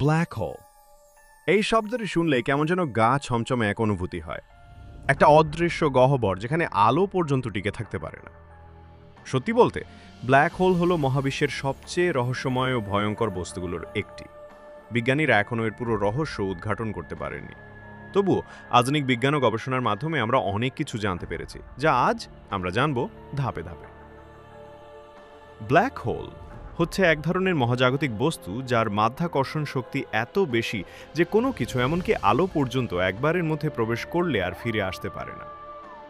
Black hole এই শব্দটি শুনলে কেমন যেন গা ছমছমে এক অনুভূতি হয়। একটা অদৃশ্য গহ্বর যেখানে আলো পর্যন্ত টিকে থাকতে পারে না। সত্যি বলতে ব্ল্যাক হোল হলো মহাবিশ্বের সবচেয়ে রহস্যময় ও ভয়ঙ্কর বস্তুগুলোর একটি। বিজ্ঞানীরা এখনও এর পুরো রহস্য উদ্ঘাটন করতে পারেননি। তবুও আধুনিক বিজ্ঞান ও গবেষণার মাধ্যমে আমরা অনেক কিছু জানতে পেরেছি, যা আজ আমরা জানব ধাপে ধাপে। ব্ল্যাক হোল হচ্ছে এক ধরনের মহাজাগতিক বস্তু যার মাধ্যাকর্ষণ শক্তি এত বেশি যে কোনো কিছু, এমনকি আলো পর্যন্ত একবারের মধ্যে প্রবেশ করলে আর ফিরে আসতে পারে না।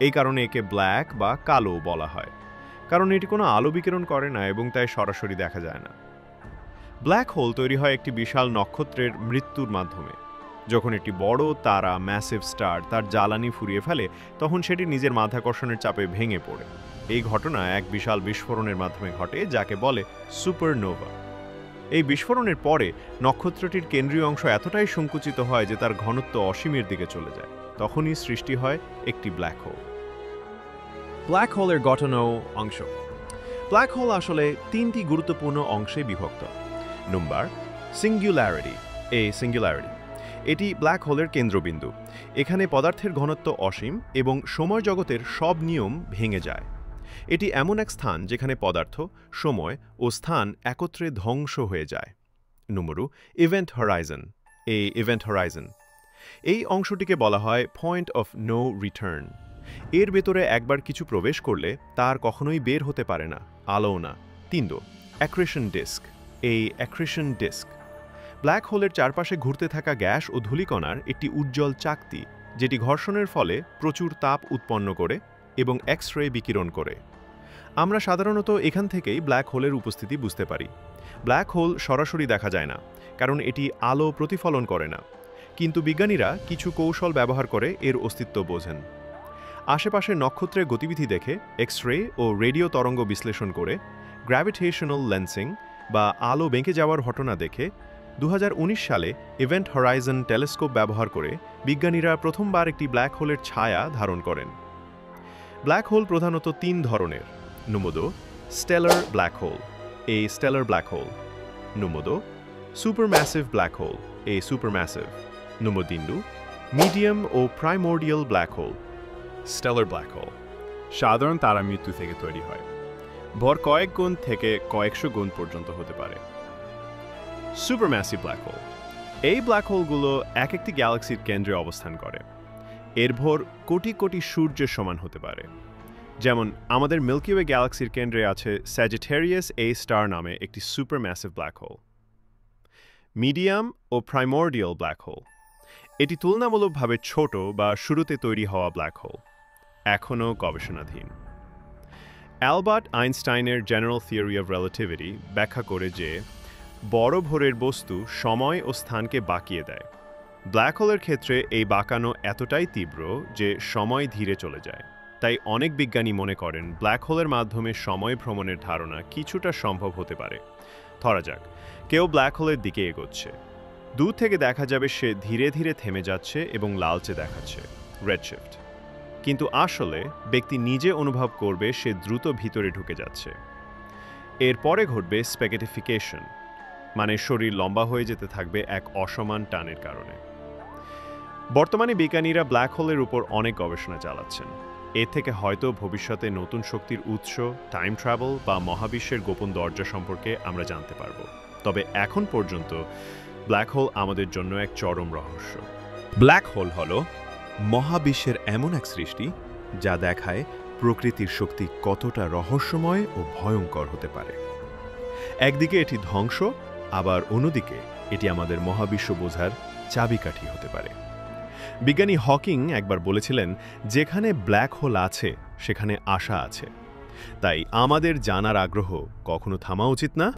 এই কারণে একে ব্ল্যাক বা কালো বলা হয়, কারণ এটি কোনো আলো বিকিরণ করে না এবং তাই সরাসরি দেখা যায় না। ব্ল্যাক হোল তৈরি হয় একটি বিশাল নক্ষত্রের মৃত্যুর মাধ্যমে। যখন একটি বড় তারা, ম্যাসিভ স্টার, তার জ্বালানি ফুরিয়ে ফেলে, তখন সেটি নিজের মাধ্যাকর্ষণের চাপে ভেঙে পড়ে। এই ঘটনা এক বিশাল বিস্ফোরণের মাধ্যমে ঘটে, যাকে বলে সুপারনোভা। এই বিস্ফোরণের পরে নক্ষত্রটির কেন্দ্রীয় অংশ এতটাই সংকুচিত হয় যে তার ঘনত্ব অসীমের দিকে চলে যায়। তখনই সৃষ্টি হয় একটি ব্ল্যাক হোল। ব্ল্যাক হোলের গঠন ও অংশ। ব্ল্যাক হোল আসলে তিনটি গুরুত্বপূর্ণ অংশে বিভক্ত। নম্বর, সিঙ্গুলারিটি। সিঙ্গুলারিটি এটি ব্ল্যাক হোলের কেন্দ্রবিন্দু। এখানে পদার্থের ঘনত্ব অসীম এবং সময় জগতের সব নিয়ম ভেঙে যায়। এটি এমন এক স্থান যেখানে পদার্থ, সময় ও স্থান একত্রে ধ্বংস হয়ে যায়। নম্বর, ইভেন্ট হরাইজন। ইভেন্ট হরাইজন এই অংশটিকে বলা হয় পয়েন্ট অফ নো রিটার্ন। এর ভেতরে একবার কিছু প্রবেশ করলে তার কখনোই বের হতে পারে না, আলো না। তিনদো, accretion disk. Accretion disk black হোলের চারপাশে ঘুরতে থাকা গ্যাস ও ধূলিকণার একটি উজ্জ্বল চাকতি, যেটি ঘর্ষণের ফলে প্রচুর তাপ উৎপন্ন করে এবং এক্স রে বিকিরণ করে। আমরা সাধারণত এখান থেকেই ব্ল্যাক হোলের উপস্থিতি বুঝতে পারি। ব্ল্যাক হোল সরাসরি দেখা যায় না, কারণ এটি আলো প্রতিফলন করে না, কিন্তু বিজ্ঞানীরা কিছু কৌশল ব্যবহার করে এর অস্তিত্ব বোঝেন। আশেপাশের নক্ষত্রের গতিবিধি দেখে, এক্স রে ও রেডিও তরঙ্গ বিশ্লেষণ করে, গ্র্যাভিটেশনাল লেন্সিং বা আলো বেঁকে যাওয়ার ঘটনা দেখে 2019 সালে ইভেন্ট হরাইজন টেলিস্কোপ ব্যবহার করে বিজ্ঞানীরা প্রথমবার একটি ব্ল্যাক হোলের ছায়া ধারণ করেন। ব্ল্যাক হোল প্রধানত তিন ধরনের। Number, stellar black hole. Stellar black hole. Number, supermassive black hole. Supermassive. Number 3, medium ও primordial black hole. Stellar black hole সাধারণ তারা মৃত্যু থেকে তৈরি হয়। ভর কয়েক গুণ থেকে কয়েকশো গুণ পর্যন্ত হতে পারে। সুপারম্যাসিভ ব্ল্যাক হোল এই ব্ল্যাক হোলগুলো এক একটি গ্যালাক্সির কেন্দ্রে অবস্থান করে। এর ভর কোটি কোটি সূর্যের সমান হতে পারে। যেমন আমাদের মিল্কি ওয়ে গ্যালাক্সির কেন্দ্রে আছে স্যাজিটেরিয়াস এ স্টার নামে একটি সুপারম্যাসিভ ব্ল্যাক হোল। মিডিয়াম ও প্রাইমোর্ডিয়াল ব্ল্যাক হোল এটি তুলনামূলকভাবে ছোট বা শুরুতে তৈরি হওয়া ব্ল্যাক হোল, এখনও গবেষণাধীন। অ্যালবার্ট আইনস্টাইনের জেনারেল থিওরি অফ রিলেটিভিটি ব্যাখ্যা করে যে বড় ভরের বস্তু সময় ও স্থানকে বাঁকিয়ে দেয়। ব্ল্যাক হোলের ক্ষেত্রে এই বাঁকানো এতটাই তীব্র যে সময় ধীরে চলে যায়। তাই অনেক বিজ্ঞানী মনে করেন ব্ল্যাক হোলের মাধ্যমে সময় ভ্রমণের ধারণা কিছুটা সম্ভব হতে পারে। ধরা যাক, কেউ ব্ল্যাক হোলের দিকে এগোচ্ছে। দূর থেকে দেখা যাবে সে ধীরে ধীরে থেমে যাচ্ছে এবং লালচে দেখাচ্ছে, রেডশিফট। কিন্তু আসলে ব্যক্তি নিজে অনুভব করবে সে দ্রুত ভিতরে ঢুকে যাচ্ছে। এরপরে ঘটবে স্প্যাগেটিফিকেশন, মানে শরীর লম্বা হয়ে যেতে থাকবে এক অসমান টানের কারণে। বর্তমানে বিজ্ঞানীরা ব্ল্যাক হোলের উপর অনেক গবেষণা চালাচ্ছেন। এর থেকে হয়তো ভবিষ্যতে নতুন শক্তির উৎস, টাইম ট্রাভেল বা মহাবিশ্বের গোপন দরজা সম্পর্কে আমরা জানতে পারব। তবে এখন পর্যন্ত ব্ল্যাক হোল আমাদের জন্য এক চরম রহস্য। ব্ল্যাক হোল হল মহাবিশ্বের এমন এক সৃষ্টি যা দেখায় প্রকৃতির শক্তি কতটা রহস্যময় ও ভয়ঙ্কর হতে পারে। একদিকে এটি ধ্বংস, আবার অন্যদিকে এটি আমাদের মহাবিশ্ব বোঝার চাবিকাঠি হতে পারে। বিজ্ঞানী হকিং একবার বলেছিলেন, যেখানে ব্ল্যাক হোল আছে সেখানে আশা আছে। তাই আমাদের জানার আগ্রহ কখনো থামা উচিত না।